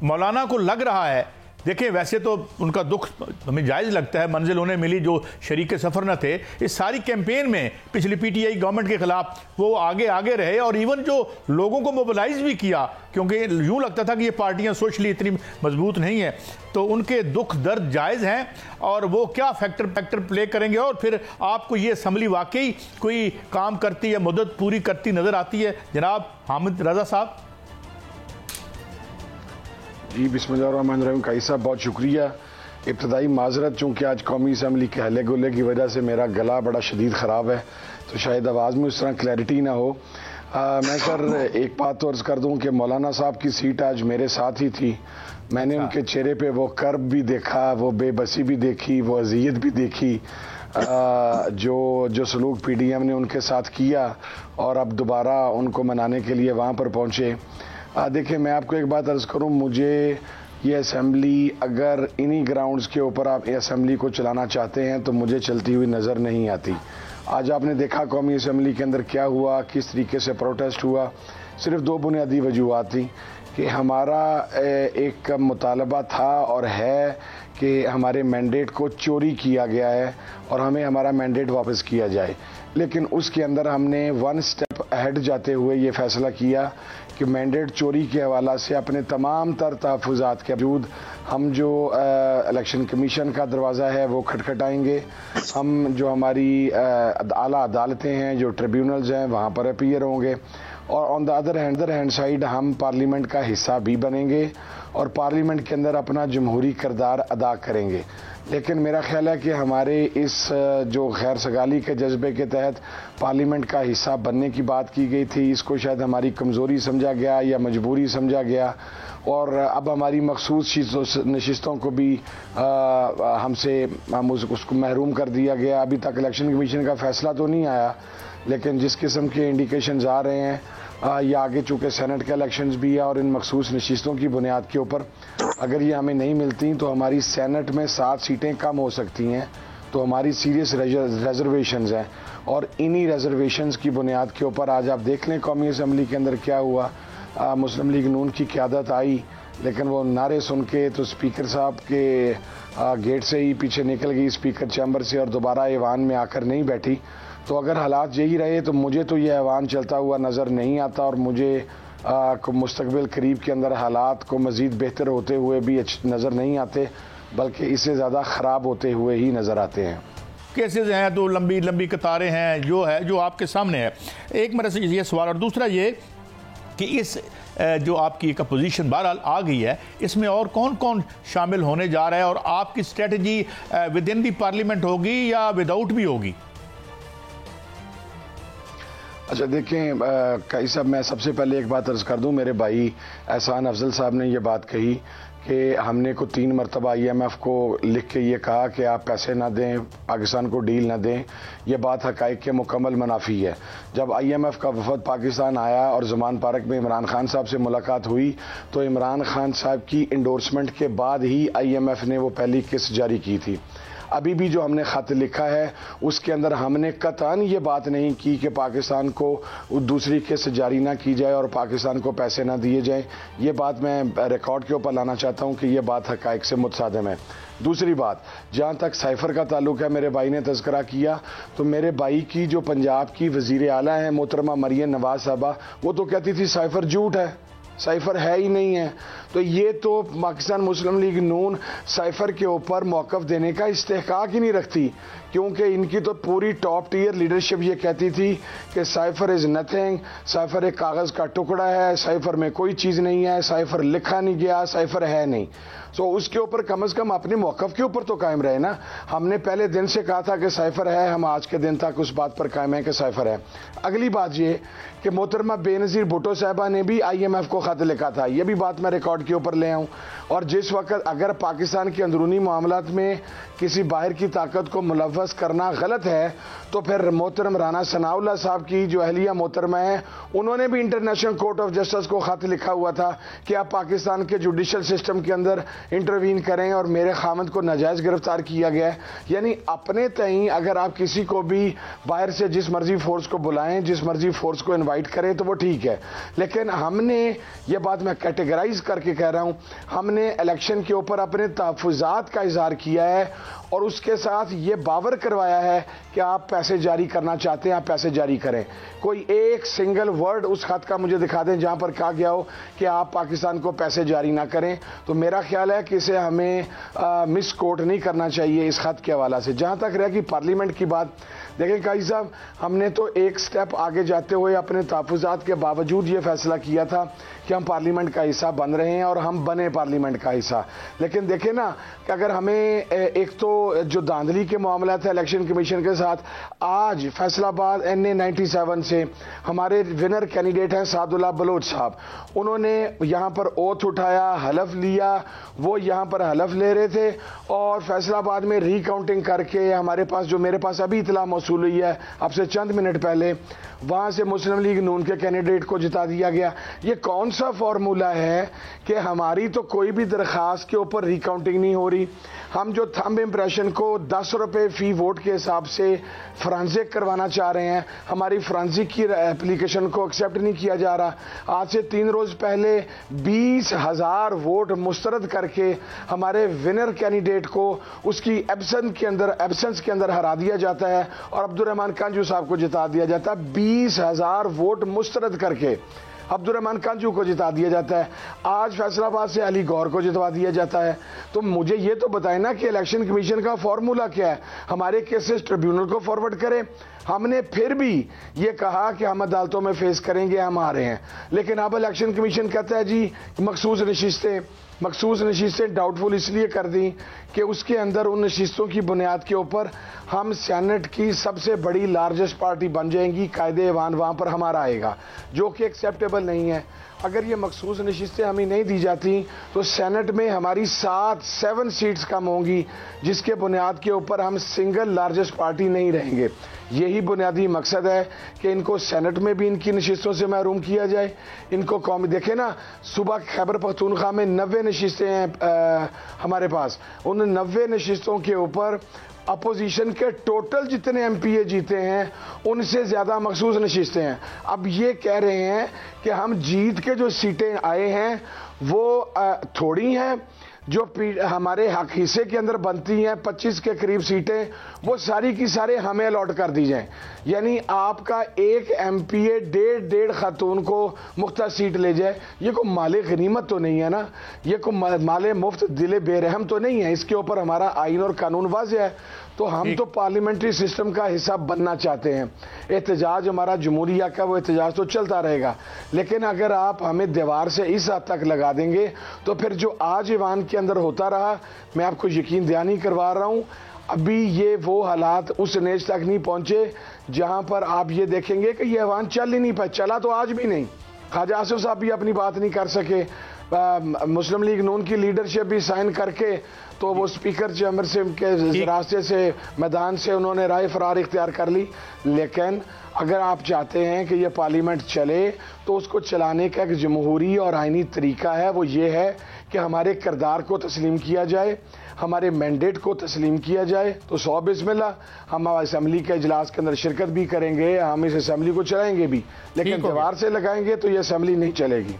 मौलाना को लग रहा है, देखिए वैसे तो उनका दुख हमें जायज़ लगता है, मंजिल उन्हें मिली जो शरीक सफ़र न थे। इस सारी कैंपेन में पिछली पीटीआई गवर्नमेंट के खिलाफ वो आगे आगे रहे और इवन जो लोगों को मोबिलाइज भी किया, क्योंकि यूँ लगता था कि ये पार्टियां सोशली इतनी मजबूत नहीं है। तो उनके दुख दर्द जायज़ हैं और वो क्या फैक्टर प्ले करेंगे। और फिर आपको ये असम्बली वाकई कोई काम करती है, मुद्दत पूरी करती नज़र आती है जनाब हामिद रज़ा साहब? जी बिस्मिल्लाहिर्रहमानिर्रहीम। काई साहब बहुत शुक्रिया। इब्तदाई माजरत, चूँकि आज कौमी असम्बली के हल्ले गुल्ले की वजह से मेरा गला बड़ा शदीद ख़राब है, तो शायद आवाज़ में उस तरह क्लैरिटी ना हो। मैं सर एक बात तो अर्ज़ कर दूँ कि मौलाना साहब की सीट आज मेरे साथ ही थी। मैंने उनके चेहरे पे वो कर्ब भी देखा, वो बेबसी भी देखी, वो अजियत भी देखी, जो सलूक पीडीएम ने उनके साथ किया, और अब दोबारा उनको मनाने के लिए वहाँ पर पहुँचे। देखिए मैं आपको एक बात अर्ज़ करूं, मुझे ये असम्बली अगर इन्हीं ग्राउंड्स के ऊपर आप असम्बली को चलाना चाहते हैं तो मुझे चलती हुई नज़र नहीं आती। आज आपने देखा कौमी असम्बली के अंदर क्या हुआ, किस तरीके से प्रोटेस्ट हुआ। सिर्फ दो बुनियादी वजूहात थी कि हमारा एक मुतालबा था और है कि हमारे मैंडेट को चोरी किया गया है और हमें हमारा मैंडेट वापस किया जाए। लेकिन उसके अंदर हमने वन स्टेप अहेड जाते हुए ये फैसला किया कि मैंडेट चोरी के हवाला से अपने तमाम तर तहफ़्फ़ुज़ात के बावजूद हम जो इलेक्शन कमीशन का दरवाज़ा है वो खटखटाएंगे। हम जो हमारी आला अदालतें हैं, जो ट्रिब्यूनल्स हैं, वहाँ पर अपीयर होंगे। और on the other hand side हम पार्लियामेंट का हिस्सा भी बनेंगे और पार्लियामेंट के अंदर अपना जमहूरी किरदार अदा करेंगे। लेकिन मेरा ख्याल है कि हमारे इस जो खैर सगाली के जज्बे के तहत पार्लियामेंट का हिस्सा बनने की बात की गई थी, इसको शायद हमारी कमज़ोरी समझा गया या मजबूरी समझा गया, और अब हमारी मखसूस नशिस्तों को भी हम उसको महरूम कर दिया गया। अभी तक इलेक्शन कमीशन का फैसला तो नहीं आया, लेकिन जिस किस्म के इंडिकेशंस आ रहे हैं ये आगे चूँकि सेनेट के इलेक्शंस भी है और इन मखसूस नशिस्तों की बुनियाद के ऊपर अगर ये हमें नहीं मिलती तो हमारी सेनेट में 7 सीटें कम हो सकती हैं। तो हमारी सीरियस रिजर्वेशंस हैं और इन्हीं रिजर्वेशंस की बुनियाद के ऊपर आज आप देख लें कौमी असम्बली के अंदर क्या हुआ। मुस्लिम लीग नून की क़यादत आई, लेकिन वो नारे सुन के तो स्पीकर साहब के गेट से ही पीछे निकल गई, स्पीकर चैम्बर से, और दोबारा ऐवान में आकर नहीं बैठी। तो अगर हालात यही रहे तो मुझे तो ये ऐवान चलता हुआ नज़र नहीं आता और मुझे मुस्तकबिल करीब के अंदर हालात को मज़ीद बेहतर होते हुए भी नज़र नहीं आते, बल्कि इससे ज़्यादा ख़राब होते हुए ही नज़र आते हैं। केसेस हैं तो लंबी लंबी कतारें हैं, जो आपके सामने है। एक मेरे से ये सवाल, और दूसरा ये कि इस जो आपकी एक अपोजिशन बहरहाल आ गई है, इसमें और कौन कौन शामिल होने जा रहा है और आपकी strategy with in the parliament होगी या विदाउट भी होगी? अच्छा देखें काई साहब, मैं सबसे पहले एक बात अर्ज़ कर दूं, मेरे भाई एहसान अफजल साहब ने ये बात कही कि हमने को 3 मरतबा IMF को लिख के ये कहा कि आप पैसे ना दें, पाकिस्तान को डील ना दें। ये बात हक़ाइक़ के मुकम्मल मुनाफी है। जब IMF का वफद पाकिस्तान आया और ज़मान पार्क में इमरान खान साहब से मुलाकात हुई तो इमरान खान साहब की इंडोर्समेंट के बाद ही IMF ने वो पहली किस्त जारी की थी। अभी भी जो हमने ख़त लिखा है उसके अंदर हमने कतई ये बात नहीं की कि पाकिस्तान को दूसरी किस्त जारी ना की जाए और पाकिस्तान को पैसे ना दिए जाएं। ये बात मैं रिकॉर्ड के ऊपर लाना चाहता हूँ कि ये बात हक़ाइक़ से मुतसादिम है। दूसरी बात, जहाँ तक साइफ़र का ताल्लुक है, मेरे भाई ने तज़किरा किया तो मेरे भाई की जो पंजाब की वज़ीर आला हैं मोहतरमा मरियम नवाज़ साहबा, वो तो कहती थी साइफ़र झूठ है, साइफ़र है ही नहीं है। तो ये तो पाकिस्तान मुस्लिम लीग नून साइफ़र के ऊपर मौक़िफ़ देने का इस्तेहक़ाक़ ही नहीं रखती, क्योंकि इनकी तो पूरी टॉप टियर लीडरशिप ये कहती थी कि साइफ़र इज़ नथिंग, साइफ़र एक कागज़ का टुकड़ा है, साइफ़र में कोई चीज़ नहीं है, साइफ़र लिखा नहीं गया, साइफ़र है नहीं। तो उसके ऊपर कम से कम अपने मौक़िफ़ के ऊपर तो कायम रहे ना। हमने पहले दिन से कहा था कि साइफ़र है, हम आज के दिन तक उस बात पर कायम है कि साइफ़र है। अगली बात ये कि मोहतरमा बेनज़ीर भुट्टो साहबा ने भी IMF को ख़त लिखा था, ये भी बात मैं रिकॉर्ड के ऊपर ले आऊँ। और जिस वक्त अगर पाकिस्तान के अंदरूनी मामलात में किसी बाहर की ताकत को मुलव्वस करना गलत है तो फिर मोहतरम राना सनाउल्लाह साहब की जो अहलिया मोहतरमा है उन्होंने भी इंटरनेशनल कोर्ट ऑफ जस्टिस को ख़त लिखा हुआ था कि आप पाकिस्तान के जुडिशल सिस्टम के अंदर इंटरवीन करें और मेरे खामद को नाजायज़ गिरफ्तार किया गया है। यानी अपने तई अगर आप किसी को भी बाहर से जिस मर्जी फोर्स को बुलाएं, जिस मर्जी फोर्स को इन्वाइट करें तो वो ठीक है, लेकिन हमने ये बात मैं कैटेगराइज करके कह रहा हूं। हमने इलेक्शन के ऊपर अपने तहफ़्फ़ुज़ात का इज़हार किया है और उसके साथ ये बावर करवाया है कि आप पैसे जारी करना चाहते हैं, आप पैसे जारी करें। कोई एक सिंगल वर्ड उस खत का मुझे दिखा दें जहां पर कहा गया हो कि आप पाकिस्तान को पैसे जारी ना करें। तो मेरा ख्याल है कि इसे हमें मिस कोट नहीं करना चाहिए इस खत के हवाला से। जहां तक रह गई पार्लियामेंट की बात, देखें काजी साहब, हमने तो एक स्टेप आगे जाते हुए अपने तहफ़्फ़ुज़ात के बावजूद ये फैसला किया था कि हम पार्लियामेंट का हिस्सा बन रहे हैं और हम बने पार्लियामेंट का हिस्सा। लेकिन देखें ना कि अगर हमें एक तो जो धांधली के मामला था इलेक्शन कमीशन के साथ, आज फैसलाबाद NA 97 से हमारे विनर कैंडिडेट हैं सादुल्ला बलोच साहब, उन्होंने यहाँ पर ओथ उठाया, हलफ लिया, वो यहाँ पर हलफ ले रहे थे और फैसलाबाद में रिकाउंटिंग करके हमारे पास, जो मेरे पास अभी इतला मौसूल हुई है अब से चंद मिनट पहले, वहां से मुस्लिम लीग नून के कैंडिडेट को जिता दिया गया। ये कौन सा फॉर्मूला है कि हमारी तो कोई भी दरखास्त के ऊपर रिकाउंटिंग नहीं हो रही, हम जो थंब इम्प्रेशन को 10 रुपए फी वोट के हिसाब से फ्रांसिक करवाना चाह रहे हैं, हमारी फ्रांसिक की एप्लीकेशन को एक्सेप्ट नहीं किया जा रहा। आज से 3 रोज पहले 20,000 वोट मुस्तरद करके हमारे विनर कैंडिडेट को उसकी एब्सेंस के अंदर हरा दिया जाता है और अब्दुर्रहमान कांजू साहब को जिता दिया जाता है। 20,000 वोट मुस्तरद करके अब्दुर्रहमान कांजू को जिता दिया जाता है। आज फैसलाबाद से अली गौर को जितवा दिया जाता है। तो मुझे ये तो बताएं ना कि इलेक्शन कमीशन का फॉर्मूला क्या है। हमारे केसेस ट्रिब्यूनल को फॉरवर्ड करें। हमने फिर भी ये कहा कि हम अदालतों में फेस करेंगे, हम आ रहे हैं, लेकिन अब इलेक्शन कमीशन कहता है जी मखसूस नशिस्तें डाउटफुल इसलिए कर दी कि उसके अंदर उन नशिस्तों की बुनियाद के ऊपर हम सेनेट की सबसे बड़ी लार्जेस्ट पार्टी बन जाएंगी, कायदे ऐवान वहाँ पर हमारा आएगा, जो कि एक्सेप्टेबल नहीं है। अगर ये मखसूस नशिस्तें हमें नहीं दी जाती तो सेनेट में हमारी 7 सीट्स कम होंगी, जिसके बुनियाद के ऊपर हम सिंगल लार्जेस्ट पार्टी नहीं रहेंगे। यही बुनियादी मकसद है कि इनको सेनेट में भी इनकी नशिस्तों से महरूम किया जाए। इनको कौमी देखे ना, सुबह खैबर पख्तूनख्वा में 90 नशिस्तें हैं हमारे पास, उन 90 नशिस्तों के ऊपर अपोजिशन के टोटल जितने MPA जीते हैं उनसे ज्यादा मखसूस नशिस्तें हैं। अब ये कह रहे हैं कि हम जीत के जो सीटें आए हैं वो थोड़ी हैं, जो हमारे हक हिस्से के अंदर बनती हैं 25 के करीब सीटें, वो सारी की सारे हमें अलॉट कर दी जाएं। यानी आपका एक MPA 1.5 खातून को मुख्तर सीट ले जाए, ये कोई माले गनीमत तो नहीं है ना, ये कोई माले मुफ्त दिले बेरहम तो नहीं है। इसके ऊपर हमारा आइन और कानून वाज़ेह है। तो हम तो पार्लियामेंट्री सिस्टम का हिस्सा बनना चाहते हैं। एहतजाज हमारा जमहूरिया का, वो एहतजाज तो चलता रहेगा, लेकिन अगर आप हमें दीवार से इस हद तक लगा देंगे तो फिर जो आज ईवान के अंदर होता रहा, मैं आपको यकीन दहानी करवा रहा हूं, अभी ये वो हालात उस नेज तक नहीं पहुंचे जहां पर आप ये देखेंगे कि ये ईवान चल ही नहीं पाए। चला तो आज भी नहीं, ख्वाजा आसिफ साहब भी अपनी बात नहीं कर सके, मुस्लिम लीग नून की लीडरशिप भी साइन करके तो वो स्पीकर चैम्बर से के रास्ते से मैदान से उन्होंने राय फरार इख्तियार कर ली। लेकिन अगर आप चाहते हैं कि ये पार्लियामेंट चले तो उसको चलाने का एक जमहूरी और आइनी तरीका है, वो ये है कि हमारे किरदार को तस्लीम किया जाए, हमारे मैंडेट को तस्लीम किया जाए। तो 100 बिस्मिल्लाह, हम असम्बली के इजलास के अंदर शिरकत भी करेंगे, हम इस असम्बली को चलाएंगे भी, लेकिन दीवार से लगाएंगे तो ये असम्बली नहीं चलेगी।